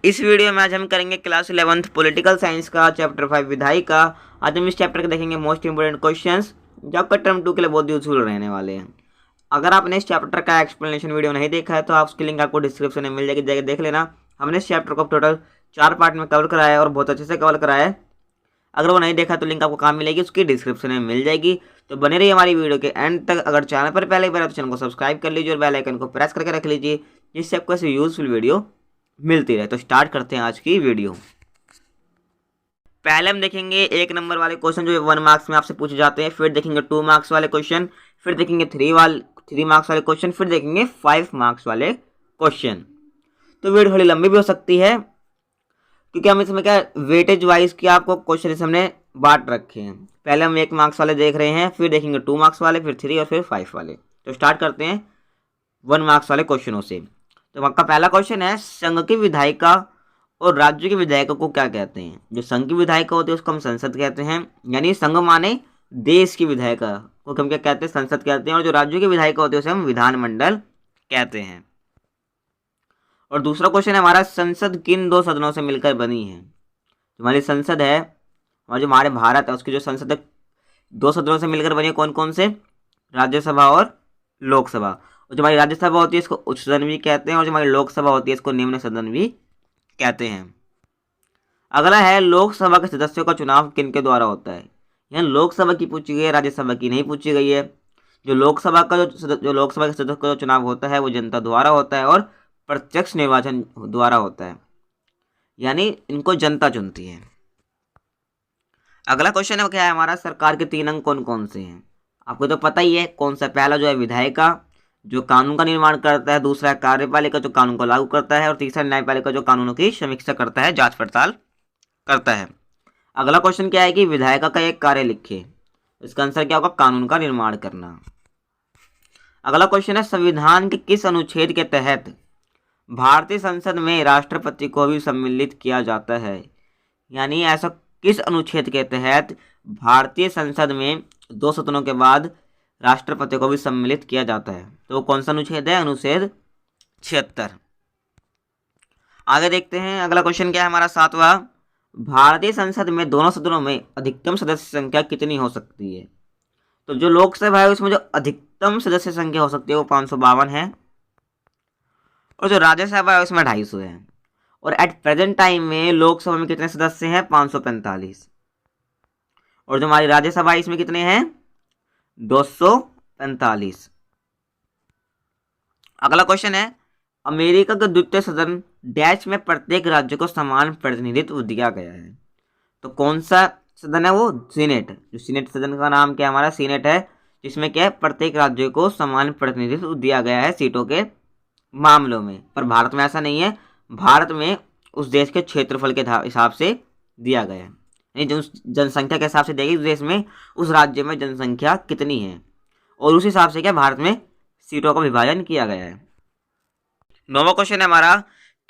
इस वीडियो में आज हम करेंगे क्लास 11th पॉलिटिकल साइंस का चैप्टर 5 विधायी का। आज हम इस चैप्टर के देखेंगे मोस्ट इंपोर्टेंट क्वेश्चंस जो आपका टर्म 2 के लिए बहुत यूजफुल रहने वाले हैं। अगर आपने इस चैप्टर का एक्सप्लेनेशन वीडियो नहीं देखा है तो आप उसकी लिंक आपको डिस्क्रिप्शन में मिल जाएगी, जाके देख लेना। हमने इस चैप्टर को टोटल 4 पार्ट में कवर कराया है और बहुत अच्छे से कवर कराया है। अगर वो नहीं देखा तो लिंक आपको कहाँ मिलेगी, उसकी डिस्क्रिप्शन में मिल जाएगी। तो बने रहिए हमारी वीडियो के एंड तक। अगर चैनल पर पहले बार तो चैनल को सब्सक्राइब कर लीजिए और बेल आइकन को प्रेस करके रख लीजिए, जिससे आपको ऐसी यूजफुल वीडियो मिलती रहे। तो स्टार्ट करते हैं आज की वीडियो। पहले हम देखेंगे 1 नंबर वाले क्वेश्चन जो 1 मार्क्स में आपसे पूछे जाते हैं, फिर देखेंगे 2 मार्क्स वाले क्वेश्चन, फिर देखेंगे 3 मार्क्स वाले क्वेश्चन, फिर देखेंगे 5 मार्क्स वाले क्वेश्चन। तो वीडियो थोड़ी लंबी भी हो सकती है क्योंकि हम इसमें क्या वेटेज वाइज की आपको क्वेश्चन हमने बांट रखे हैं। पहले हम 1 मार्क्स वाले देख रहे हैं, फिर देखेंगे 2 मार्क्स वाले, फिर 3 और फिर 5 वाले। तो स्टार्ट करते हैं 1 मार्क्स वाले क्वेश्चनों से। तो आपका पहला क्वेश्चन है, संघ की विधायिका और राज्य की विधायिका को क्या कहते हैं? जो संघ की विधायिका होती है उसको हम संसद कहते हैं, यानी संघ माने देश की विधायिका को हम क्या कहते हैं? संसद कहते हैं। और जो राज्यों की विधायिका होती है उसे हम विधानमंडल कहते हैं। और दूसरा क्वेश्चन है हमारा, संसद किन 2 सदनों से मिलकर बनी है? हमारी संसद है और जो हमारे भारत है उसकी जो संसद है 2 सदनों से मिलकर बनी है। कौन कौन से? राज्यसभा और लोकसभा। और जो हमारी राज्यसभा होती है इसको उच्च सदन भी कहते हैं, और जो हमारी लोकसभा होती है इसको निम्न सदन भी कहते हैं। अगला है, लोकसभा के सदस्यों का चुनाव किनके द्वारा होता है? यहाँ लोकसभा की पूछी गई है, राज्यसभा की नहीं पूछी गई है। जो लोकसभा के सदस्य का जो चुनाव होता है वो जनता द्वारा होता है और प्रत्यक्ष निर्वाचन द्वारा होता है, यानी इनको जनता चुनती है। अगला क्वेश्चन है क्या है हमारा, सरकार के 3 अंग कौन कौन से हैं? आपको तो पता ही है कौन सा। पहला जो है विधायिका जो कानून का निर्माण करता है, दूसरा कार्यपालिका जो कानून को लागू करता है, और तीसरा न्यायपालिका जो कानूनों की समीक्षा करता है, जांच पड़ताल करता है। अगला क्वेश्चन क्या है कि विधायिका का एक कार्य लिखिए। इसका आंसर क्या होगा? कानून का निर्माण करना। अगला क्वेश्चन है, संविधान के किस अनुच्छेद के तहत भारतीय संसद में राष्ट्रपति को भी सम्मिलित किया जाता है? यानी ऐसा किस अनुच्छेद के तहत भारतीय संसद में 2 सदनों के बाद राष्ट्रपति को भी सम्मिलित किया जाता है? तो वो कौन सा अनुच्छेद है? अनुच्छेद 76। आगे देखते हैं अगला क्वेश्चन क्या है हमारा 7वां, भारतीय संसद में दोनों सदनों में अधिकतम सदस्य संख्या कितनी हो सकती है? तो जो लोकसभा है उसमें जो अधिकतम सदस्य संख्या हो सकती है वो 552 है, और जो राज्यसभा है उसमें 250 है। और एट प्रेजेंट टाइम में लोकसभा में कितने सदस्य हैं? 545। और जो हमारी राज्यसभा है इसमें कितने हैं? 245। अगला क्वेश्चन है, अमेरिका का द्वितीय सदन डैश में प्रत्येक राज्य को समान प्रतिनिधित्व दिया गया है। तो कौन सा सदन है वो? सीनेट। जो सीनेट सदन का नाम क्या है हमारा? सीनेट है, जिसमें क्या है प्रत्येक राज्य को समान प्रतिनिधित्व दिया गया है सीटों के मामलों में। पर भारत में ऐसा नहीं है। भारत में उस देश के क्षेत्रफल के हिसाब से दिया गया है, यानी जो जनसंख्या के हिसाब से देगी उस देश में, उस राज्य में जनसंख्या कितनी है, और उस हिसाब से क्या भारत में सीटों का विभाजन किया गया है। 9वां क्वेश्चन है हमारा,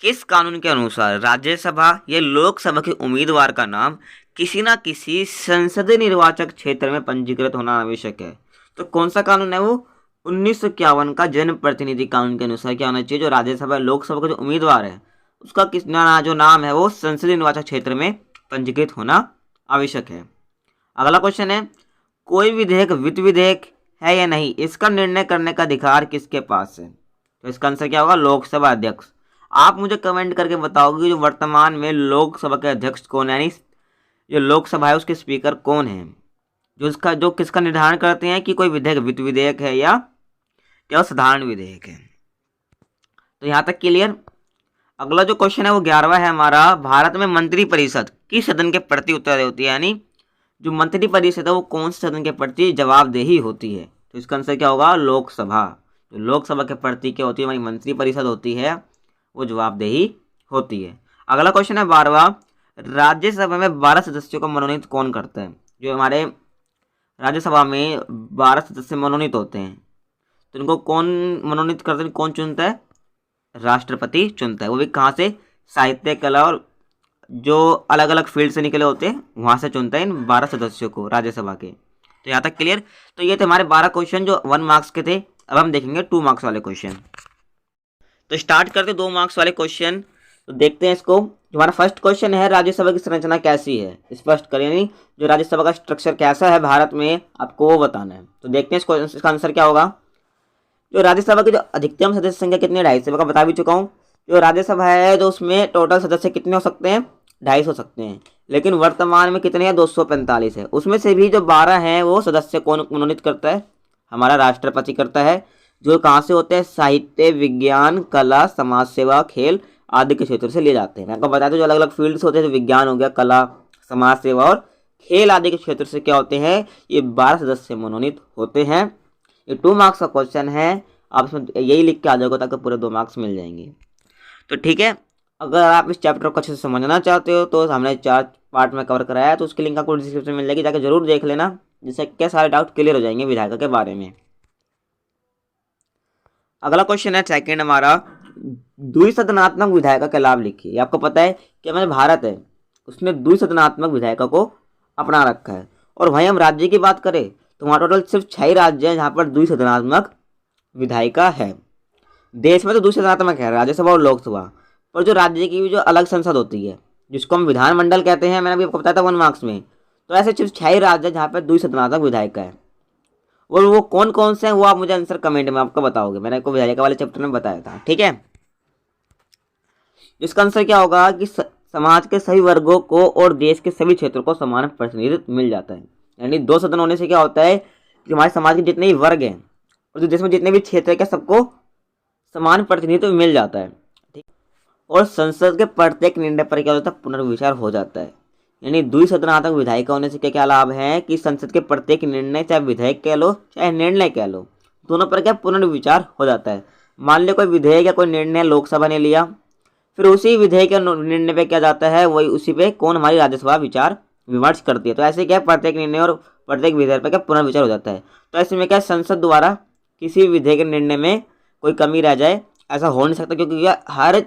किस कानून के अनुसार राज्यसभा या लोकसभा के उम्मीदवार का नाम किसी न किसी संसदीय निर्वाचक क्षेत्र में पंजीकृत होना आवश्यक है? तो कौन सा कानून है वो? 1951 का जन प्रतिनिधि कानून के अनुसार क्या होना चाहिए? जो राज्यसभा लोकसभा का जो उम्मीदवार है उसका जो नाम है वो संसदीय निर्वाचक क्षेत्र में पंजीकृत होना आवश्यक है। अगला क्वेश्चन है, कोई विधेयक वित्त विधेयक है या नहीं, इसका निर्णय करने का अधिकार किसके पास है? तो इसका आंसर क्या होगा? लोकसभा अध्यक्ष। आप मुझे कमेंट करके बताओगे जो वर्तमान में लोकसभा के अध्यक्ष कौन है, यानी जो लोकसभा है उसके स्पीकर कौन है, जो किसका निर्धारण करते हैं कि कोई विधेयक वित्त विधेयक है या क्या साधारण विधेयक है। तो यहाँ तक क्लियर। अगला जो क्वेश्चन है वो 11वां है हमारा, भारत में मंत्री परिषद किस सदन के प्रति उत्तरदायी होती है? यानी जो मंत्री परिषद है वो कौन से सदन के प्रति जवाबदेही होती है? तो इसका आंसर क्या होगा? लोकसभा। जो लोकसभा के प्रति क्या होती है? हमारी मंत्री परिषद होती है, वो जवाबदेही होती है। अगला क्वेश्चन है 12वां, राज्यसभा में 12 सदस्यों को मनोनीत कौन करता है? जो हमारे राज्यसभा में 12 सदस्य मनोनीत होते हैं, तो इनको कौन मनोनीत करते हैं? कौन चुनता है? राष्ट्रपति चुनता है। वो भी कहाँ से? साहित्य, कला और जो अलग अलग फील्ड से निकले होते हैं वहाँ से चुनता है इन 12 सदस्यों को राज्यसभा के। तो यहाँ तक क्लियर। तो ये थे हमारे 12 क्वेश्चन जो 1 मार्क्स के थे। अब हम देखेंगे 2 मार्क्स वाले क्वेश्चन। तो स्टार्ट करते 2 मार्क्स वाले क्वेश्चन। तो देखते हैं इसको। जो हमारा फर्स्ट क्वेश्चन है, राज्यसभा की संरचना कैसी है, स्पष्ट करें, यानी जो राज्यसभा का स्ट्रक्चर कैसा है भारत में, आपको वो बताना है। तो देखते हैं इसका आंसर क्या होगा। जो राज्यसभा की जो अधिकतम सदस्य संख्या कितनी है, 250 का बता भी चुका हूँ। जो राज्यसभा है तो उसमें टोटल सदस्य कितने हो सकते हैं, 250 हो सकते हैं, लेकिन वर्तमान में कितने हैं, 245 है। उसमें से भी जो 12 हैं वो सदस्य कौन मनोनीत करता है, हमारा राष्ट्रपति करता है, जो कहाँ से होते हैं, साहित्य, विज्ञान, कला, समाज सेवा, खेल आदि के क्षेत्र से लिए जाते हैं। मैं आपको बता दूं जो अलग अलग फील्ड से होते हैं, जो विज्ञान हो गया, कला, समाज सेवा और खेल आदि के क्षेत्र से क्या होते हैं, ये 12 सदस्य मनोनीत होते हैं। ये 2 मार्क्स का क्वेश्चन है, आप इसमें यही लिख के आ जाओगे ताकि पूरे 2 मार्क्स मिल जाएंगे। तो ठीक है, अगर आप इस चैप्टर को अच्छे से समझना चाहते हो तो हमने 4 पार्ट में कवर कराया है, तो उसकी लिंक आपको डिस्क्रिप्शन में मिल जाएगी, जाकर जरूर देख लेना, जिससे क्या सारे डाउट क्लियर हो जाएंगे विधायिका के बारे में। अगला क्वेश्चन है सेकंड हमारा, द्विसदनात्मक विधायिका के लाभ लिखिए। आपको पता है कि हमारे भारत है उसने द्विसदनात्मक विधायिका को अपना रखा है, और वहीं हम राज्य की बात करें तो वहाँ टोटल सिर्फ 6 राज्य हैं जहाँ पर द्विसदनात्मक विधायिका है। देश में तो द्विसदनात्मक है, राज्यसभा और लोकसभा, पर जो राज्य की भी जो अलग संसद होती है जिसको हम विधानमंडल कहते हैं, मैंने अभी आपको बताया था 1 मार्क्स में, तो ऐसे सिर्फ 6 राज्य हैं जहाँ पर द्विसदनात्मक विधायिका है। और वो कौन कौन से हैं वो आप मुझे आंसर कमेंट में आपको बताओगे, मैंने आपको विधायिका वाले चैप्टर में बताया था, ठीक है। इसका आंसर क्या होगा कि समाज के सभी वर्गों को और देश के सभी क्षेत्रों को समान प्रतिनिधित्व मिल जाता है। यानी 2 सदन होने से क्या होता है कि हमारे समाज के जितने भी वर्ग हैं और जो देश में जितने भी क्षेत्र हैं सबको समान प्रतिनिधित्व मिल जाता है, ठीक। और संसद के प्रत्येक निर्णय पर क्या होता है, पुनर्विचार हो जाता है। यानी द्विसदनात्मक विधायिका होने से क्या क्या लाभ है कि संसद के प्रत्येक निर्णय, चाहे विधेयक कह लो चाहे निर्णय कह लो, दोनों पर क्या पुनर्विचार हो जाता है। मान लो कोई विधेयक या कोई निर्णय लोकसभा ने लिया, फिर उसी विधेयक या निर्णय पे क्या जाता है, वही उसी पे कौन, हमारी राज्यसभा विचार विमर्श करती है। तो ऐसे क्या प्रत्येक निर्णय और प्रत्येक विधेयक पर क्या पुनर्विचार हो जाता है। तो ऐसे में क्या संसद द्वारा किसी विधेयक के निर्णय में कोई कमी रह जाए ऐसा हो नहीं सकता, क्योंकि हर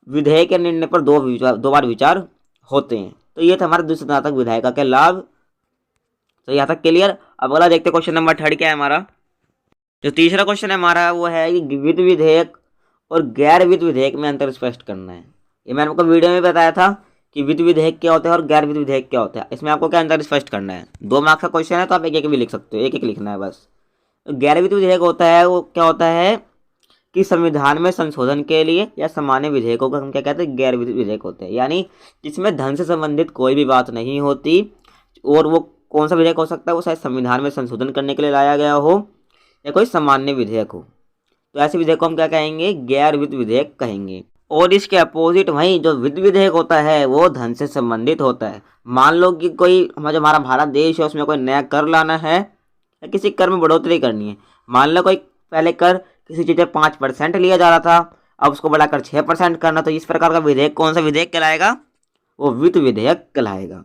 विधेयक के निर्णय पर 2 बार विचार होते हैं। तो ये था हमारे द्विसदनात्मक विधायिका के लाभ। तो यहाँ तक क्लियर। अब अगला देखते हैं क्वेश्चन नंबर 3 क्या है हमारा। जो तीसरा क्वेश्चन है हमारा वो है कि वित्त विधेयक और गैर वित्त विधेयक में अंतर स्पष्ट करना है। ये मैंने आपको वीडियो में बताया था कि वित्त विधेयक क्या होता है और गैर वित्त विधेयक क्या होता है। इसमें आपको क्या अंतर स्पष्ट करना है। 2 मार्क्स का क्वेश्चन है तो आप एक एक भी लिख सकते हो, एक एक लिखना है बस। गैर वित्त विधेयक होता है वो क्या होता है कि संविधान में संशोधन के लिए या सामान्य विधेयकों को हम क्या कहते हैं, गैर वित्त विधेयक होते हैं। यानी जिसमें धन से संबंधित कोई भी बात नहीं होती, और वो कौन सा विधेयक हो सकता है, वो शायद संविधान में संशोधन करने के लिए लाया गया हो या कोई सामान्य विधेयक हो। तो ऐसे विधेयक को हम क्या कहेंगे, गैर वित्त विधेयक कहेंगे। और इसके अपोजिट वहीं जो वित्त विधेयक होता है वो धन से संबंधित होता है। मान लो कि कोई हमारा भारत देश है, उसमें कोई नया कर लाना है या किसी कर में बढ़ोतरी करनी है। मान लो कोई पहले कर किसी चीज़ पर 5% लिया जा रहा था, अब उसको बढ़ाकर 6% करना, तो इस प्रकार का विधेयक कौन सा विधेयक कहलाएगा, वो वित्त विधेयक कहलाएगा,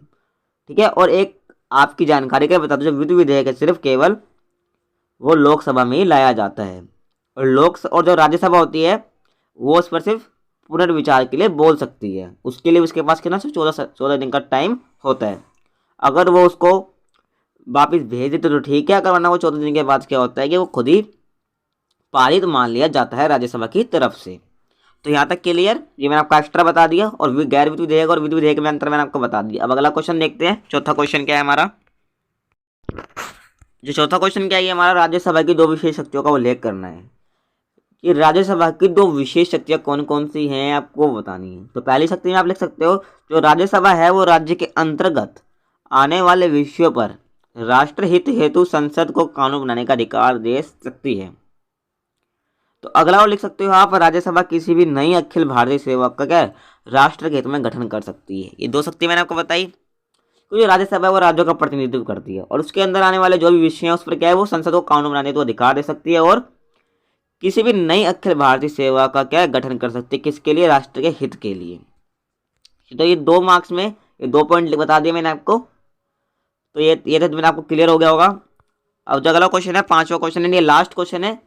ठीक है। और एक आपकी जानकारी के बता दो, जो वित्त विधेयक है सिर्फ केवल वो लोकसभा में ही लाया जाता है, और जो राज्यसभा होती है वो उस पर सिर्फ पुनर्विचार के लिए बोल सकती है। उसके लिए उसके पास कितना सिर्फ 14 दिन का टाइम होता है। अगर वो उसको वापिस भेज देते तो ठीक है, अगर वरना वो 14 दिन के बाद क्या होता है कि वो खुद ही पारित मान लिया जाता है राज्यसभा की तरफ से। तो यहाँ तक क्लियर। ये मैंने आपको एक्स्ट्रा बता दिया, और गैर वित्त विधेयक और वित्त विधेयक में अंतर मैंने आपको बता दिया। अब अगला क्वेश्चन देखते हैं। चौथा क्वेश्चन क्या है हमारा। जो चौथा क्वेश्चन क्या है हमारा, राज्यसभा की 2 विशेष शक्तियों का उल्लेख करना है। कि राज्यसभा की 2 विशेष शक्तियाँ कौन कौन सी हैं आपको बतानी है। तो पहली शक्ति में आप लिख सकते हो, जो राज्यसभा है वो राज्य के अंतर्गत आने वाले विषयों पर राष्ट्रहित हेतु संसद को कानून बनाने का अधिकार दे सकती है। तो अगला और लिख सकते हो आप, राज्यसभा किसी भी नई अखिल भारतीय सेवा का क्या राष्ट्र के हित में गठन कर सकती है। ये 2 शक्ति मैंने आपको बताई। क्योंकि राज्यसभा है वो राज्यों का प्रतिनिधित्व करती है, और उसके अंदर आने वाले जो भी विषय हैं उस पर क्या है, वो संसद को कानून बनाने का अधिकार दे सकती है, और किसी भी नई अखिल भारतीय सेवा का क्या गठन कर सकती है, किसके लिए, राष्ट्र के हित के लिए। तो ये 2 मार्क्स में ये 2 पॉइंट बता दिए मैंने आपको। तो ये तो मैंने आपको क्लियर हो गया होगा। अब जो अगला क्वेश्चन है 5वां क्वेश्चन है, ये लास्ट क्वेश्चन है।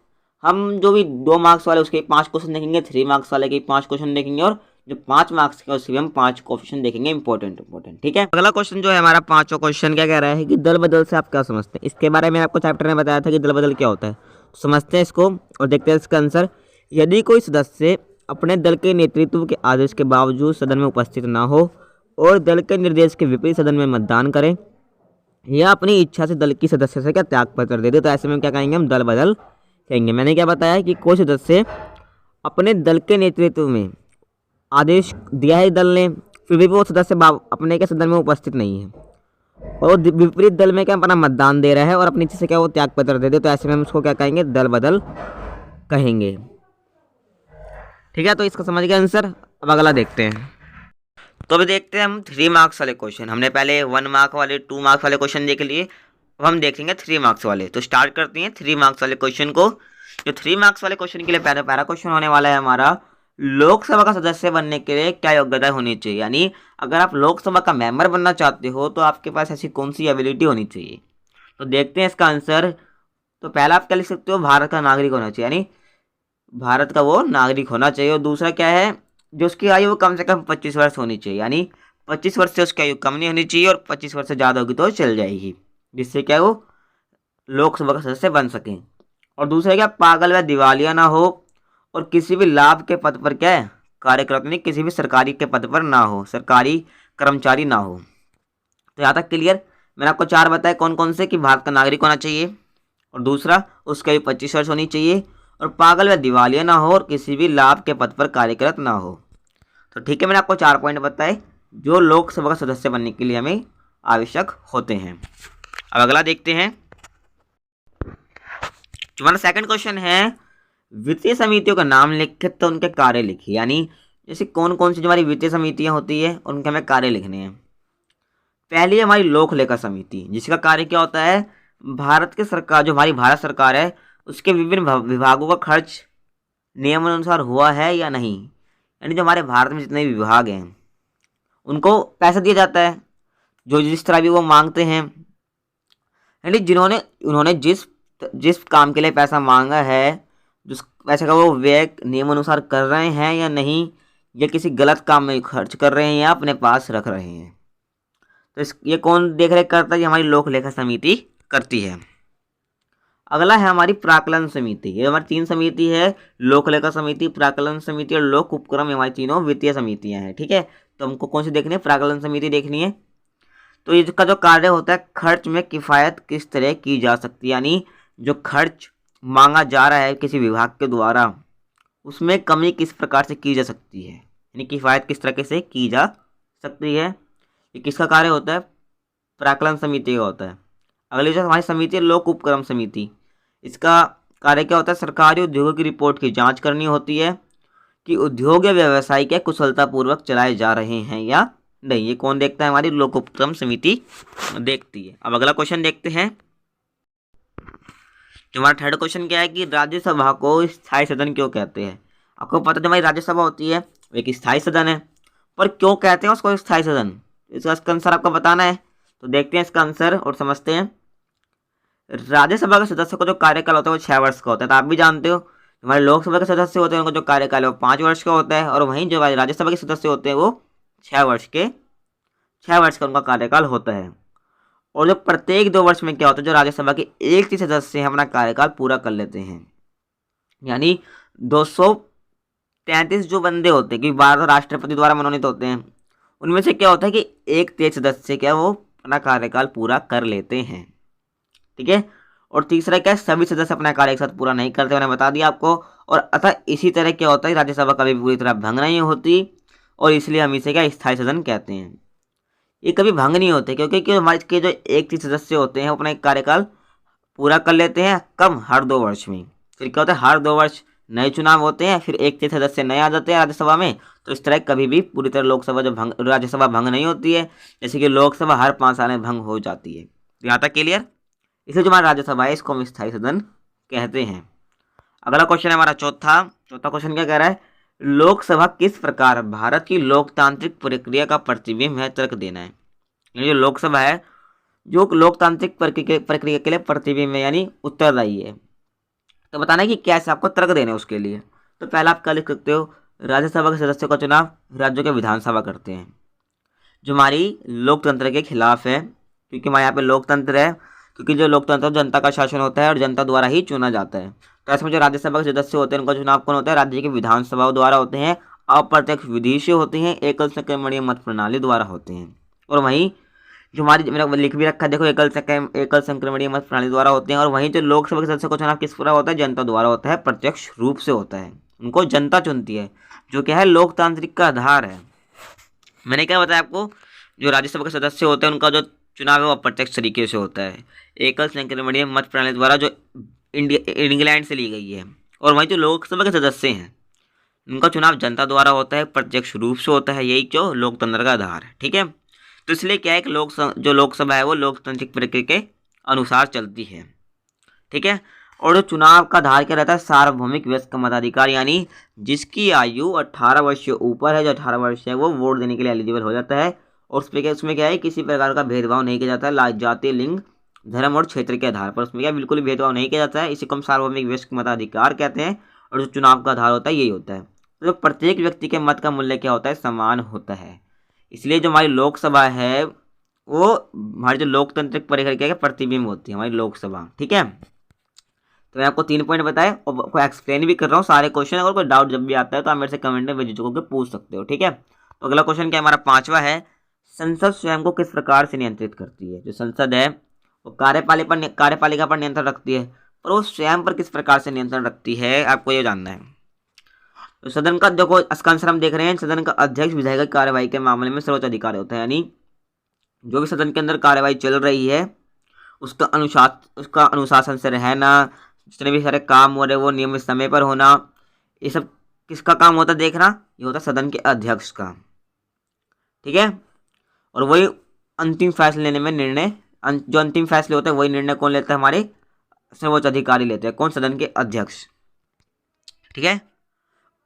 हम जो भी 2 मार्क्स वाले उसके 5 क्वेश्चन देखेंगे, 3 मार्क्स वाले के 5 क्वेश्चन देखेंगे, और जो 5 मार्क्स के उसके हम 5 क्वेश्चन देखेंगे इंपॉर्टेंट, ठीक है। अगला क्वेश्चन जो है हमारा 5वां क्वेश्चन क्या कह रहा है कि दल बदल से आप क्या समझते हैं। इसके बारे में आपको चैप्टर में बताया था कि दल बदल क्या होता है। समझते हैं इसको और देखते हैं इसका आंसर। यदि कोई सदस्य अपने दल के नेतृत्व के आदेश के बावजूद सदन में उपस्थित ना हो और दल के निर्देश के विपरीत सदन में मतदान करें या अपनी इच्छा से दल की सदस्य से क्या त्याग पत्र दे दे, तो ऐसे में क्या कहेंगे हम, दल बदल कहेंगे। मैंने क्या बताया कि कोई सदस्य अपने दल के नेतृत्व में आदेश दिया है दल ने, फिर भी वो सदस्य अपने के सदन में उपस्थित नहीं है और विपरीत दल में क्या अपना मतदान दे रहा है और अपनी इच्छा से क्या वो त्याग पत्र दे दे, तो ऐसे में हम उसको क्या कहेंगे, दल बदल कहेंगे। ठीक है, तो इसका समझ गए आंसर। अब अगला देखते हैं। तो अभी देखते हैं हम 3 मार्क्स वाले क्वेश्चन। हमने पहले 1 मार्क वाले 2 मार्क्स वाले क्वेश्चन देख लिए, अब हम देखेंगे 3 मार्क्स वाले। तो स्टार्ट करते हैं 3 मार्क्स वाले क्वेश्चन को। जो 3 मार्क्स वाले क्वेश्चन के लिए पहला क्वेश्चन होने वाला है हमारा, लोकसभा का सदस्य बनने के लिए क्या योग्यता होनी चाहिए, यानी अगर आप लोकसभा का मेंबर बनना चाहते हो तो आपके पास ऐसी कौन सी एबिलिटी होनी चाहिए। तो देखते हैं इसका आंसर। तो पहला आप क्या लिख सकते हो, भारत का नागरिक होना चाहिए, यानी भारत का वो नागरिक होना चाहिए। और दूसरा क्या है, जो उसकी आयु वो कम से कम 25 वर्ष होनी चाहिए, यानी 25 वर्ष से उसकी आयु कम नहीं होनी चाहिए और 25 वर्ष से ज़्यादा होगी तो चल जाएगी, जिससे क्या वो लोकसभा का सदस्य बन सकें। और दूसरा क्या, पागल व दिवालिया ना हो और किसी भी लाभ के पद पर क्या है, कार्यरत नहीं, किसी भी सरकारी के पद पर ना हो, सरकारी कर्मचारी ना हो। तो यहाँ तक क्लियर। मैंने आपको 4 बताए कौन कौन से, कि भारत का नागरिक होना चाहिए, और दूसरा उसकी आयु 25 वर्ष होनी चाहिए, और पागल व दिवालिया ना हो और किसी भी लाभ के पद पर कार्यरत ना हो। तो ठीक है, मैंने आपको 4 पॉइंट बताए जो लोकसभा का सदस्य बनने के लिए हमें आवश्यक होते हैं। अब अगला देखते हैं। जो हमारा सेकंड क्वेश्चन है, वित्तीय समितियों का नाम लिखे तो उनके कार्य लिखिए, यानी जैसे कौन कौन सी जो हमारी वित्तीय समितियां होती है उनके हमें कार्य लिखने हैं। पहली हमारी लोक लेखा समिति, जिसका कार्य क्या होता है, भारत की सरकार, जो हमारी भारत सरकार है उसके विभिन्न विभागों का खर्च नियमानुसार हुआ है या नहीं, यानी जो हमारे भारत में जितने भी विभाग हैं उनको पैसा दिया जाता है जो जिस तरह भी वो मांगते हैं, यानी उन्होंने जिस काम के लिए पैसा मांगा है, जिस पैसे का वो व्यय नियमानुसार कर रहे हैं या नहीं, या किसी गलत काम में खर्च कर रहे हैं या अपने पास रख रहे हैं। तो ये कौन देख रेख करता है, ये हमारी लोक लेखा समिति करती है। अगला है हमारी प्राक्कलन समिति। ये हमारी 3 समिति है, लोक लेखा समिति, प्राक्कलन समिति और लोक उपक्रम, हमारी तीनों वित्तीय समितियां हैं। ठीक है, तो हमको कौन सी देखनी है, प्राक्कलन समिति देखनी है। तो इसका जो कार्य होता है, खर्च में किफ़ायत किस तरह की जा सकती है, यानी जो खर्च मांगा जा रहा है किसी विभाग के द्वारा उसमें कमी किस प्रकार से की जा सकती है, यानी किफ़ायत किस तरह से की जा सकती है। ये किसका कार्य होता है, प्राक्कलन समिति का होता है। अगली जो हमारी समिति है, लोक उपक्रम समिति, इसका कार्य क्या होता है, सरकारी उद्योगों की रिपोर्ट की जांच करनी होती है कि उद्योग या व्यवसाय क्या कुशलतापूर्वक चलाए जा रहे हैं या नहीं। ये कौन देखता है, हमारी लोक उपक्रम समिति देखती है। अब अगला क्वेश्चन देखते हैं। जो हमारा थर्ड क्वेश्चन क्या है कि राज्यसभा को स्थायी सदन क्यों कहते हैं। आपको पता है जो हमारी राज्यसभा होती है वो एक स्थायी सदन है, पर क्यों कहते हैं उसको स्थायी सदन, इसका आंसर आपको बताना है। तो देखते हैं इसका आंसर और समझते हैं। राज्यसभा के सदस्य को जो कार्यकाल होता है वो 6 वर्ष का होता है। तो आप भी जानते हो हमारे लोकसभा के सदस्य होते हैं उनका जो कार्यकाल है वो 5 वर्ष का होता है, और वहीं जो राज्यसभा के सदस्य होते हैं वो 6 वर्ष का उनका कार्यकाल होता है। और जो प्रत्येक 2 वर्ष में क्या होता है, जो राज्यसभा के 1 सदस्य हैं अपना कार्यकाल पूरा कर लेते हैं, यानी 233 जो बंदे होते हैं, क्योंकि भारत राष्ट्रपति द्वारा मनोनीत होते हैं, उनमें से क्या होता है कि 1 सदस्य क्या वो अपना कार्यकाल पूरा कर लेते हैं। ठीक है, और तीसरा क्या है, सभी सदस्य अपना कार्य एक साथ पूरा नहीं करते, मैंने बता दिया आपको। और अतः इसी तरह क्या होता है, राज्यसभा कभी पूरी तरह भंग नहीं होती और इसलिए हम इसे क्या स्थायी सदन कहते हैं। ये कभी भंग नहीं होते क्योंकि हमारे के जो 1 सदस्य होते हैं अपना एक कार्यकाल पूरा कर लेते हैं, कम हर 2 वर्ष में। फिर क्या होता है, हर 2 वर्ष नए चुनाव होते हैं, फिर 1 सदस्य नए आ जाते हैं राज्यसभा में। तो इस तरह कभी भी पूरी तरह लोकसभा राज्यसभा भंग नहीं होती है, जैसे कि लोकसभा हर 5 साल में भंग हो जाती है। यहाँ तक क्लियर। इसलिए जो हमारा राज्यसभा है इसको हम स्थायी सदन कहते हैं। अगला क्वेश्चन है हमारा चौथा क्वेश्चन क्या कह रहा है, लोकसभा किस प्रकार भारत की लोकतांत्रिक प्रक्रिया का प्रतिबिंब है, तर्क देना है। यानी जो लोकसभा है जो लोकतांत्रिक प्रक्रिया के लिए प्रतिबिंब है, यानी उत्तरदायी है। तो बताना है कि कैसे आपको तर्क देने हैं उसके लिए। तो पहला आप क्या लिख सकते हो, राज्यसभा के सदस्यों का चुनाव राज्यों के विधानसभा करते हैं, जो हमारी लोकतंत्र के खिलाफ है, क्योंकि हमारे यहाँ पे लोकतंत्र है क्योंकि जो लोकतंत्र जनता का शासन होता है और जनता द्वारा ही चुना जाता है। तो ऐसे में जो राज्यसभा के सदस्य होते हैं उनका चुनाव कौन होता है, राज्य की विधानसभाओं द्वारा होते हैं, अप्रत्यक्ष विधि से होते हैं, एकल संक्रमणीय मत प्रणाली द्वारा होते हैं। और वहीं जो हमारी मेरा लिख भी रखा है देखो, एकल संक्रमणीय मत प्रणाली द्वारा होते हैं। और वहीं जो लोकसभा के सदस्य का चुनाव किस द्वारा होता है, जनता द्वारा होता है, प्रत्यक्ष रूप से होता है, उनको जनता चुनती है, जो क्या है लोकतांत्रिक का आधार है। मैंने क्या बताया आपको, जो राज्यसभा के सदस्य होते हैं उनका जो चुनाव है वो अप्रत्यक्ष तरीके से होता है, एकल संक्रमणीय मत प्रणाली द्वारा, जो इंग्लैंड से ली गई है। और वहीं जो लोकसभा के सदस्य हैं उनका चुनाव जनता द्वारा होता है, प्रत्यक्ष रूप से होता है, यही जो लोकतंत्र का आधार है। ठीक है, तो इसलिए क्या है कि जो लोकसभा है वो लोकतांत्रिक प्रक्रिया के अनुसार चलती है। ठीक है, और जो चुनाव का आधार क्या रहता है, सार्वभौमिक वयस्क मताधिकार, यानी जिसकी आयु 18 वर्ष से ऊपर है, जो 18 वर्ष है वो वोट देने के लिए एलिजिबल हो जाता है। और उसमें क्या है, किसी प्रकार का भेदभाव नहीं किया जाता है जाति, लिंग, धर्म और क्षेत्र के आधार पर, उसमें क्या बिल्कुल भी भेदभाव नहीं किया जाता है। इसी को हम सार्वभौमिक वयस्क मताधिकार कहते हैं। और जो चुनाव का आधार होता है यही होता है। तो प्रत्येक व्यक्ति के मत का मूल्य क्या होता है, समान होता है। इसलिए जो हमारी लोकसभा है वो हमारी जो लोकतांत्रिक प्रक्रिया का प्रतिबिंब होती है हमारी लोकसभा। ठीक है, तो मैं आपको 3 पॉइंट बताए और आपको एक्सप्लेन भी कर रहा हूँ सारे क्वेश्चन। अगर कोई डाउट जब भी आता है तो आप मेरे से कमेंट में बेझिझक होकर पूछ सकते हो। ठीक है, तो अगला क्वेश्चन क्या हमारा 5वां है, संसद स्वयं को किस प्रकार से नियंत्रित करती है। जो संसद है वो कार्यपालिका पर नियंत्रण रखती है, पर वो स्वयं पर किस प्रकार से नियंत्रण रखती है, आपको ये जानना है। तो सदन का देखो इसका आंसर हम देख रहे हैं, सदन का अध्यक्ष विधायी कार्यवाही के मामले में सर्वोच्च अधिकारी होता है, यानी जो भी सदन के अंदर कार्यवाही चल रही है उसका अनुशासन से रहना, जितने भी सारे काम हो रहे वो नियमित समय पर होना, ये सब किसका काम होता है देखना, ये होता है सदन के अध्यक्ष का। ठीक है, और वही अंतिम फैसले लेने में जो अंतिम फैसले होते हैं वही निर्णय कौन लेता है, हमारे सर्वोच्च अधिकारी लेते हैं, कौन, सदन के अध्यक्ष। ठीक है,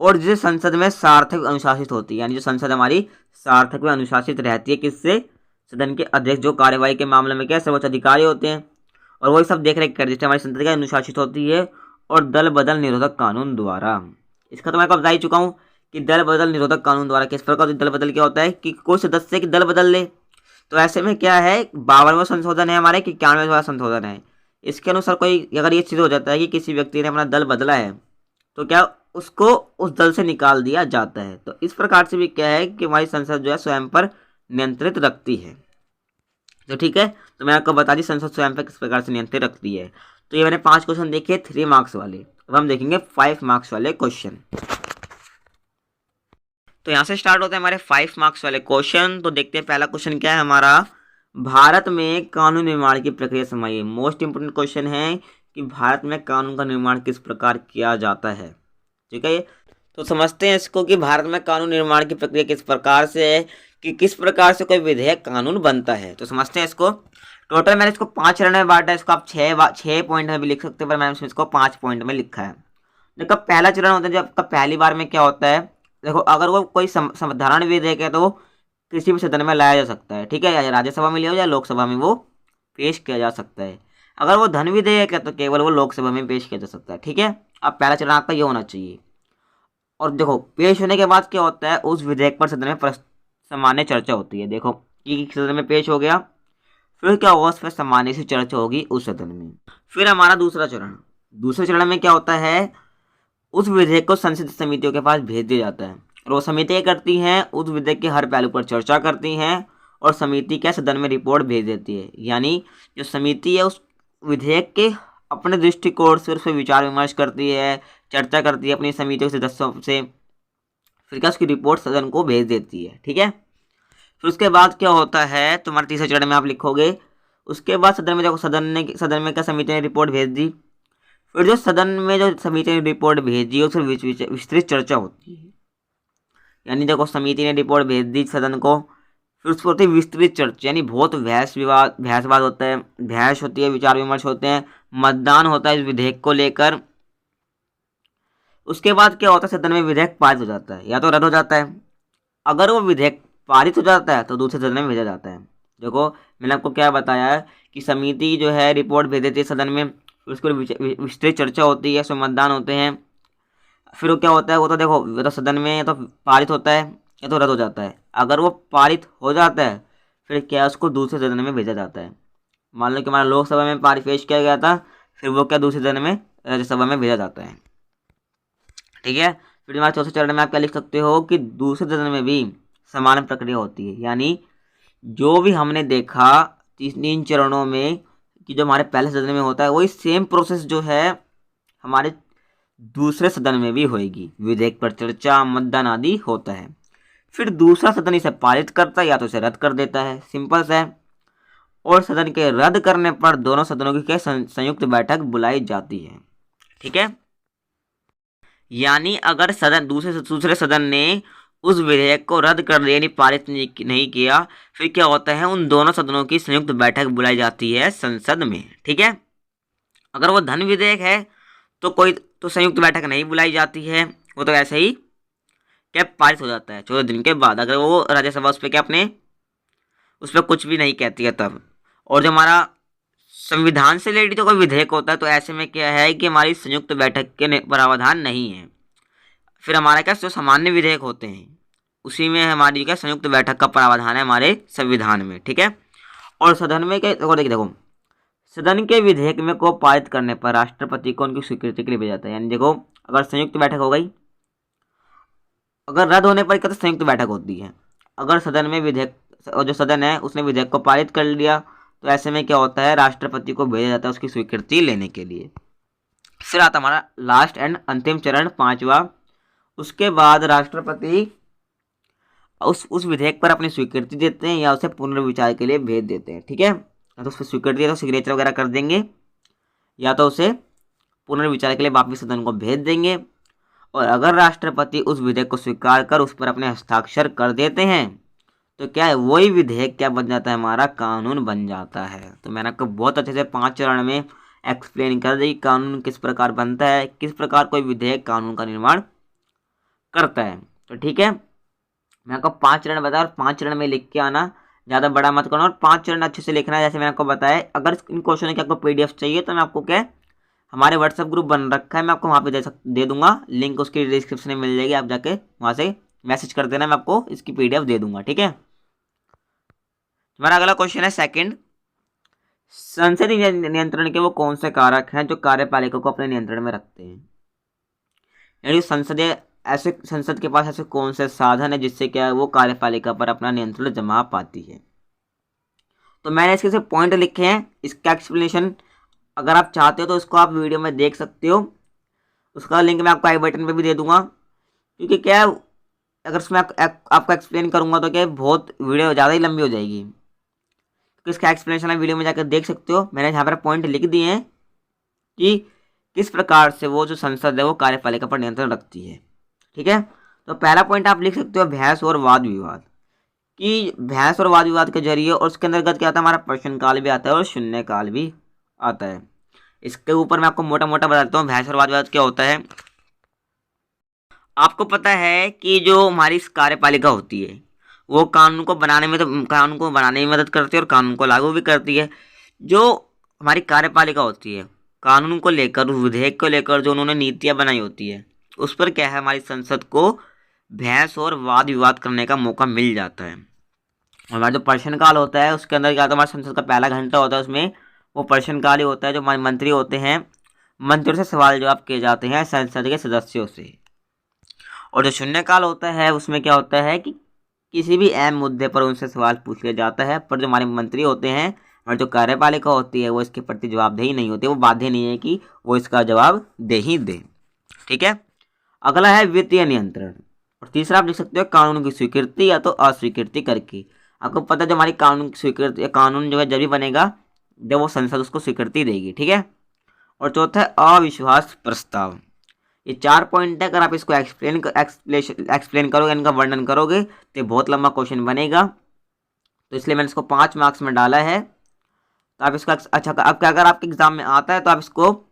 और जिसे संसद में सार्थक अनुशासित होती है, यानी जो संसद हमारी सार्थक में अनुशासित रहती है किससे, सदन के अध्यक्ष, जो कार्यवाही के मामले में क्या सर्वोच्च अधिकारी होते हैं और वही सब देख रेख कर देते हैं, हमारी संसद क्या अनुशासित होती है, और दल बदल निरोधक कानून द्वारा। इसका तो मैं आपको बता ही चुका हूँ कि दल बदल निरोधक कानून द्वारा किस प्रकार दल बदल क्या होता है कि कोई सदस्य की दल बदल ले। तो ऐसे में क्या है, 52वां संशोधन है हमारे कि 91वां संशोधन है, इसके अनुसार कोई अगर ये चीज़ हो जाता है कि किसी व्यक्ति ने अपना दल बदला है तो क्या उसको उस दल से निकाल दिया जाता है। तो इस प्रकार से भी क्या है कि हमारी संसद जो है स्वयं पर नियंत्रित रखती है। तो ठीक है, तो मैं आपको बता दी संसद स्वयं पर किस प्रकार से नियंत्रित रखती है। तो ये मैंने 5 क्वेश्चन देखे 3 मार्क्स वाले। अब हम देखेंगे 5 मार्क्स वाले क्वेश्चन। तो यहाँ से स्टार्ट होते हैं हमारे 5 मार्क्स वाले क्वेश्चन। तो देखते हैं पहला क्वेश्चन क्या है हमारा, भारत में कानून निर्माण की प्रक्रिया समझिए। मोस्ट इंपोर्टेंट क्वेश्चन है कि भारत में कानून का निर्माण किस प्रकार किया जाता है। ठीक है, तो समझते हैं इसको कि भारत में कानून निर्माण की प्रक्रिया किस प्रकार से है, कि किस प्रकार से कोई विधेयक कानून बनता है। तो समझते हैं इसको। टोटल मैंने इसको 5 चरण में बांटा है, इसको आप 6 पॉइंट में भी लिख सकते हैं, पर मैंने इसको 5 पॉइंट में लिखा है। देखो पहला चरण होता है जब आपका पहली बार में क्या होता है, देखो अगर वो कोई साधारण विधेयक है तो वो किसी भी सदन में लाया जा सकता है। ठीक है, या राज्यसभा में लिया हो या लोकसभा में वो पेश किया जा सकता है। अगर वो धन विधेयक है तो केवल वो लोकसभा में पेश किया जा सकता है। ठीक है, अब पहला चरण आपका ये होना चाहिए। और देखो पेश होने के बाद क्या होता है, उस विधेयक पर सदन में सामान्य चर्चा होती है। देखो कि सदन में पेश हो गया, फिर क्या होगा, उस पर सामान्य से चर्चा होगी उस सदन में। फिर हमारा दूसरे चरण में क्या होता है, उस विधेयक को संसदीय समितियों के पास भेज दिया जाता है और वो समितियाँ करती हैं, उस विधेयक के हर पहलू पर चर्चा करती हैं और समिति क्या सदन में रिपोर्ट भेज देती है। यानी जो समिति है उस विधेयक के अपने दृष्टिकोण से उस पर विचार विमर्श करती है, चर्चा करती है अपनी समितियों के सदस्यों से, फिर क्या उसकी रिपोर्ट सदन को भेज देती है। ठीक है, फिर उसके बाद क्या होता है, तुम्हारे तीसरे चरण में आप लिखोगे, उसके बाद सदन में क्या समिति ने रिपोर्ट भेज दी, फिर जो सदन में जो समिति ने रिपोर्ट भेजी उस पर विस्तृत चर्चा होती है। यानी देखो समिति ने रिपोर्ट भेज दी सदन को, फिर उस पर होती है विस्तृत चर्चा, यानी बहुत बहसबाद होता है, बहस होती है, विचार विमर्श होते हैं, मतदान होता है इस विधेयक को लेकर। उसके बाद क्या होता है, सदन में विधेयक पारित हो जाता है या तो रद्द हो जाता है। अगर वो विधेयक पारित हो जाता है तो दूसरे सदन में भेजा जाता है। देखो मैंने आपको क्या बताया है कि समिति जो है रिपोर्ट भेज देती है सदन में, फिर उसको विस्तृत चर्चा होती है, उसमें मतदान होते हैं, फिर वो क्या होता है, वो तो देखो वो तो सदन में या तो पारित होता है या तो रद्द हो जाता है। अगर वो पारित हो जाता है फिर क्या उसको दूसरे सदन में भेजा जाता है। मान लो कि हमारा लोकसभा में पारित पेश किया गया था, फिर वो क्या दूसरे सदन में राज्यसभा में भेजा जाता है। ठीक है। फिर हमारे चौथे चरण में आप क्या लिख सकते हो कि दूसरे सदन में भी समान प्रक्रिया होती है। यानी जो भी हमने देखा तीन चरणों में कि जो हमारे पहले सदन में होता है, वही सेम प्रोसेस जो है हमारे दूसरे सदन में भी होएगी। विधेयक पर चर्चा, मतदान आदि होता है। फिर दूसरा सदन इसे पारित करता है या तो इसे रद्द कर देता है, सिंपल सा है। और सदन के रद्द करने पर दोनों सदनों की क्या संयुक्त बैठक बुलाई जाती है। ठीक है। यानी अगर सदन दूसरे सदन ने उस विधेयक को रद्द कर दिया, यानी पारित नहीं किया, फिर क्या होता है, उन दोनों सदनों की संयुक्त बैठक बुलाई जाती है संसद में। ठीक है। अगर वो धन विधेयक है तो संयुक्त बैठक नहीं बुलाई जाती है, वो तो ऐसे ही क्या पारित हो जाता है 14 दिन के बाद, अगर वो राज्यसभा उस पर क्या अपने उस पर कुछ भी नहीं कहती है तब। और जो हमारा संविधान से रिलेटेड तो कोई विधेयक होता है, तो ऐसे में क्या है कि हमारी संयुक्त बैठक के प्रावधान नहीं है। फिर हमारा क्या जो सामान्य विधेयक होते हैं उसी में हमारी क्या संयुक्त बैठक का प्रावधान है हमारे संविधान में। ठीक है। और सदन में क्या देखो सदन के विधेयक में को पारित करने पर राष्ट्रपति को उनकी स्वीकृति के लिए भेजा जाता है। यानी देखो अगर संयुक्त बैठक हो गई, अगर रद्द होने पर क्या तो संयुक्त बैठक होती है। अगर सदन में विधेयक और जो सदन है उसने विधेयक को पारित कर लिया, तो ऐसे में क्या होता है, राष्ट्रपति को भेजा जाता है उसकी स्वीकृति लेने के लिए। फिर आता हमारा लास्ट एंड अंतिम चरण, पांचवा। उसके बाद राष्ट्रपति उस विधेयक पर अपनी स्वीकृति देते हैं या उसे पुनर्विचार के लिए भेज देते हैं। ठीक है। या तो उस पर स्वीकृति है तो सिग्नेचर वगैरह कर देंगे, या तो उसे पुनर्विचार के लिए वापस सदन को भेज देंगे। और अगर राष्ट्रपति उस विधेयक को स्वीकार कर उस पर अपने हस्ताक्षर कर देते हैं, तो क्या है, वही विधेयक क्या बन जाता है, हमारा कानून बन जाता है। तो मैंने आपको बहुत अच्छे से 5 चरण में एक्सप्लेन कर दी कानून किस प्रकार बनता है, किस प्रकार कोई विधेयक कानून का निर्माण करता है। तो ठीक है, मैं आपको 5 चरण बताया और 5 चरण में लिख के आना, ज़्यादा बड़ा मत करना और 5 चरण अच्छे से लिखना है जैसे मैंने आपको बताया। अगर इन क्वेश्चन की आपको PDF चाहिए तो मैं आपको क्या हमारे व्हाट्सएप ग्रुप बन रखा है, मैं आपको वहाँ पे दे दूंगा लिंक, उसकी डिस्क्रिप्शन में मिल जाएगी, आप जाके वहाँ से मैसेज कर देना, मैं आपको इसकी PDF दे दूंगा। ठीक है। हमारा अगला क्वेश्चन है सेकंड, संसदीय नियंत्रण के वो कौन से कारक हैं जो कार्यपालिका को अपने नियंत्रण में रखते हैं। यानी संसद के पास ऐसे कौन से साधन है जिससे क्या वो कार्यपालिका पर अपना नियंत्रण जमा पाती है। तो मैंने इसके से पॉइंट लिखे हैं, इसका एक्सप्लेनेशन अगर आप चाहते हो तो इसको आप वीडियो में देख सकते हो, उसका लिंक मैं आपको आई बटन पे भी दे दूंगा। क्योंकि क्या अगर उसमें आपको एक्सप्लेन करूंगा तो क्या बहुत वीडियो ज़्यादा ही लंबी हो जाएगी, तो इसका एक्सप्लेनेशन आप वीडियो में जाकर देख सकते हो। मैंने यहाँ पर पॉइंट लिख दिए हैं कि किस प्रकार से वो जो संसद है वो कार्यपालिका पर नियंत्रण रखती है। ठीक है। तो पहला पॉइंट आप लिख सकते हो बहस और वाद विवाद, कि बहस और वाद विवाद के जरिए, और उसके अंतर्गत क्या आता है, हमारा प्रश्नकाल भी आता है और शून्यकाल भी आता है। इसके ऊपर मैं आपको मोटा मोटा बताता हूँ बहस और वाद विवाद क्या होता है। आपको पता है कि जो हमारी कार्यपालिका होती है वो कानून को बनाने में मदद करती है और कानून को लागू भी करती है। जो हमारी कार्यपालिका होती है कानून को लेकर, उस विधेयक को लेकर जो उन्होंने नीतियाँ बनाई होती है, उस पर क्या है, हमारी संसद को बहस और वाद विवाद करने का मौका मिल जाता है। हमारा जो प्रश्नकाल होता है उसके अंदर क्या होता है, हमारे संसद का पहला घंटा होता है, उसमें वो प्रश्नकाल ही होता है। जो हमारे मंत्री होते हैं, मंत्रियों से सवाल जवाब किए जाते हैं संसद के सदस्यों से। और जो शून्यकाल होता है उसमें क्या होता है कि किसी भी अहम मुद्दे पर उनसे सवाल पूछ लिया जाता है, पर जो हमारे मंत्री होते हैं और जो कार्यपालिका होती है वो इसके प्रति जवाबदेही नहीं होती, वो बाध्य नहीं है कि वो इसका जवाब दे ही दे। ठीक है। अगला है वित्तीय नियंत्रण, और तीसरा आप लिख सकते हो कानून की स्वीकृति या तो अस्वीकृति करके। आपको पता है जो हमारी कानून की स्वीकृति, कानून जो है जब भी बनेगा जब वो संसद उसको स्वीकृति देगी। ठीक है। और चौथा है अविश्वास प्रस्ताव। ये 4 पॉइंट है, अगर आप इसको एक्सप्लेन करोगे, इनका वर्णन करोगे तो बहुत लंबा क्वेश्चन बनेगा, तो इसलिए मैंने इसको 5 मार्क्स में डाला है। तो आप इसका अच्छा अब क्या, अगर आपके एग्जाम में आता है तो आप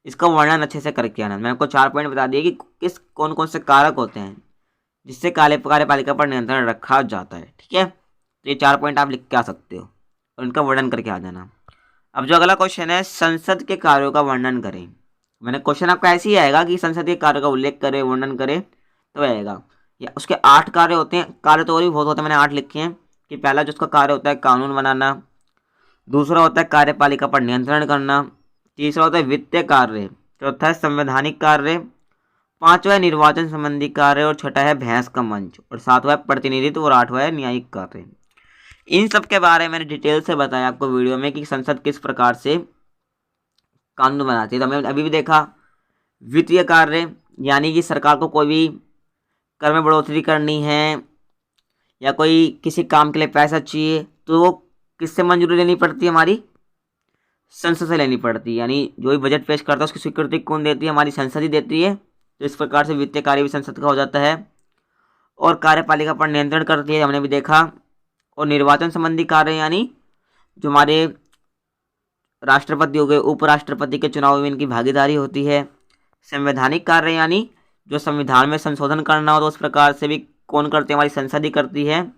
इसका वर्णन अच्छे से करके आना। मैंने आपको 4 पॉइंट बता दिए कि कौन कौन से कारक होते हैं जिससे कार्यपालिका पर नियंत्रण रखा जाता है। ठीक है। तो ये 4 पॉइंट आप लिख के आ सकते हो और इनका वर्णन करके आ जाना। अब जो अगला क्वेश्चन है, संसद के कार्यों का वर्णन करें। मैंने क्वेश्चन आपका ऐसे ही आएगा कि संसद के कार्यों का उल्लेख करे, वर्णन करे, तो आएगा। या उसके 8 कार्य होते हैं, कार्य तो और भी बहुत होते हैं, मैंने 8 लिखे हैं। कि पहला जो उसका कार्य होता है कानून बनाना, दूसरा होता है कार्यपालिका पर नियंत्रण करना, तीसरा होता है वित्तीय कार्य, चौथा है संवैधानिक कार्य, पांचवा है निर्वाचन संबंधी कार्य और छठा है बहस का मंच और सातवां है प्रतिनिधित्व और आठवां है न्यायिक कार्य। इन सब के बारे में मैंने डिटेल से बताया आपको वीडियो में कि संसद किस प्रकार से कानून बनाती है। तो हमने अभी भी देखा वित्तीय कार्य यानी कि सरकार को कोई भी कर में बढ़ोतरी करनी है या कोई किसी काम के लिए पैसा चाहिए तो वो किससे मंजूरी लेनी पड़ती है, हमारी संसद से लेनी पड़ती है। यानी जो भी बजट पेश करता है उसकी स्वीकृति कौन देती है, हमारी संसद ही देती है। तो इस प्रकार से वित्तीय कार्य भी संसद का हो जाता है और कार्यपालिका पर नियंत्रण करती है, हमने भी देखा। और निर्वाचन संबंधी कार्य यानी जो हमारे राष्ट्रपति हो गए, उपराष्ट्रपति के चुनाव में इनकी भागीदारी होती है। संवैधानिक कार्य यानी जो संविधान में संशोधन करना हो तो उस प्रकार से भी कौन करती है, हमारी संसद ही करती है।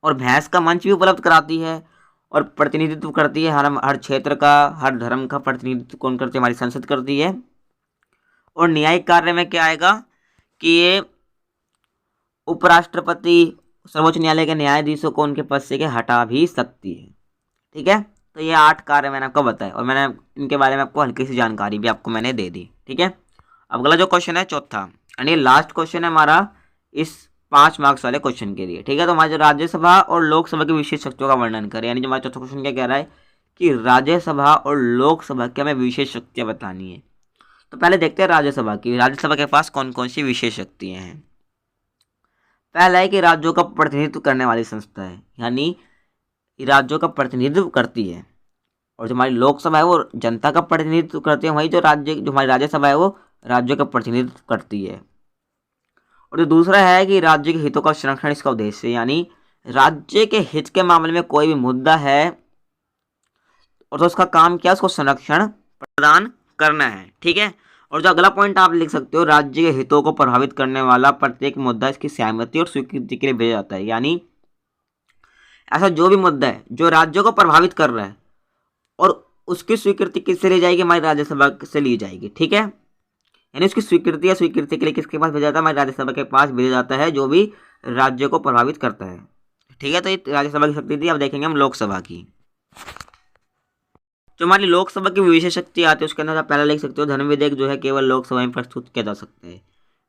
और बहस का मंच भी उपलब्ध कराती है और प्रतिनिधित्व करती है, हर क्षेत्र का, हर धर्म का प्रतिनिधित्व कौन करती है, हमारी संसद करती है। और न्यायिक कार्य में क्या आएगा कि ये उपराष्ट्रपति सर्वोच्च न्यायालय के न्यायाधीशों को उनके पद से हटा भी सकती है। ठीक है, तो ये 8 कार्य मैंने आपको बताया और मैंने इनके बारे में आपको हल्की सी जानकारी भी आपको मैंने दे दी। ठीक है, अब अगला जो क्वेश्चन है चौथा, यानी लास्ट क्वेश्चन है हमारा इस 5 मार्क्स वाले क्वेश्चन के लिए। ठीक है, तो हमारे जो राज्यसभा और लोकसभा की विशेष शक्तियों का वर्णन करें, यानी जो हमारा चौथा क्वेश्चन क्या कह रहा है कि राज्यसभा और लोकसभा की हमें विशेष शक्तियाँ बतानी है। तो पहले देखते हैं राज्यसभा की। राज्यसभा के पास कौन कौन सी विशेष शक्तियाँ हैं। पहला है कि राज्यों का प्रतिनिधित्व करने वाली संस्था है, यानी राज्यों का प्रतिनिधित्व करती है। और जो हमारी लोकसभा है वो जनता का प्रतिनिधित्व करती है, वही जो हमारी राज्यसभा है वो राज्यों का प्रतिनिधित्व करती है। और जो दूसरा है कि राज्य के हितों का संरक्षण इसका उद्देश्य है, यानी राज्य के हित के मामले में कोई भी मुद्दा है और तो उसका काम क्या, उसको संरक्षण प्रदान करना है। ठीक है, और जो अगला पॉइंट आप लिख सकते हो, राज्य के हितों को प्रभावित करने वाला प्रत्येक मुद्दा इसकी सहमति और स्वीकृति के लिए भेजा जाता है। यानी ऐसा जो भी मुद्दा है जो राज्यों को प्रभावित कर रहा है और उसकी स्वीकृति किससे ली जाएगी, हमारी राज्यसभा से ली जाएगी। ठीक है, यानी उसकी स्वीकृति या स्वीकृति के लिए किसके पास भेजा जाता है, हमारी राज्यसभा के पास भेजा जाता है, जो भी राज्य को प्रभावित करता है। ठीक है, तो ये राज्यसभा की शक्ति थी। अब देखेंगे हम लोकसभा की। जो हमारी लोकसभा की विशेष शक्ति आती है उसके अंदर आप पहले लिख सकते हो, धन विधेयक जो है केवल लोकसभा में प्रस्तुत किया जा सकता है।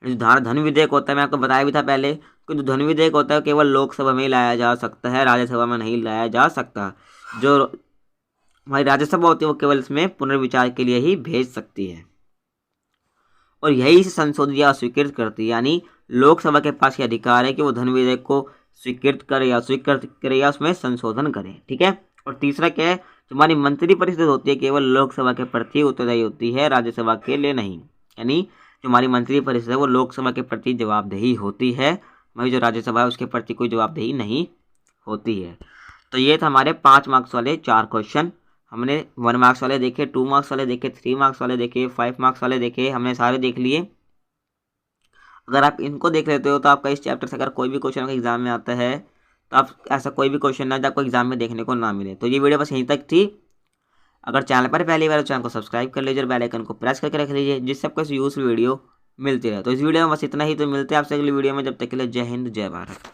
जो धन विधेयक होता है, मैं आपको बताया भी था पहले कि जो धन विधेयक होता है केवल लोकसभा में ही लाया जा सकता है, राज्यसभा में नहीं लाया जा सकता। जो हमारी राज्यसभा होती है वो केवल इसमें पुनर्विचार के लिए ही भेज सकती है और यही से संशोधित या स्वीकृत करती है। यानी लोकसभा के पास ये अधिकार है कि वो धन विधेयक को स्वीकृत करे या स्वीकृत करे या उसमें संशोधन करे। ठीक है, और तीसरा क्या है, जो हमारी मंत्री परिषद होती है केवल लोकसभा के प्रति उत्तरदायी होती है, राज्यसभा के लिए नहीं। यानी जो हमारी मंत्री परिषद है वो लोकसभा के प्रति जवाबदेही होती है, हमारी जो राज्यसभा है उसके प्रति कोई जवाबदेही नहीं होती है। तो ये था हमारे 5 मार्क्स वाले 4 क्वेश्चन। हमने 1 मार्क्स वाले देखे, 2 मार्क्स वाले देखे, 3 मार्क्स वाले देखे, 5 मार्क्स वाले देखे, हमने सारे देख लिए। अगर आप इनको देख लेते हो तो आपका इस चैप्टर से अगर कोई भी क्वेश्चन एग्जाम में आता है तो आप ऐसा कोई भी क्वेश्चन ना जो आपको एग्जाम में देखने को ना मिले। तो ये वीडियो बस यहीं तक थी। अगर चैनल पर पहली बार चैनल को सब्सक्राइब कर लीजिए और बेल आइकन को प्रेस करके रख लीजिए, जिससे आपको यूजफुल वीडियो मिलती रहे। तो इस वीडियो में बस इतना ही। तो मिलते हैं आपसे अगली वीडियो में, जब तक के लिए जय हिंद जय भारत।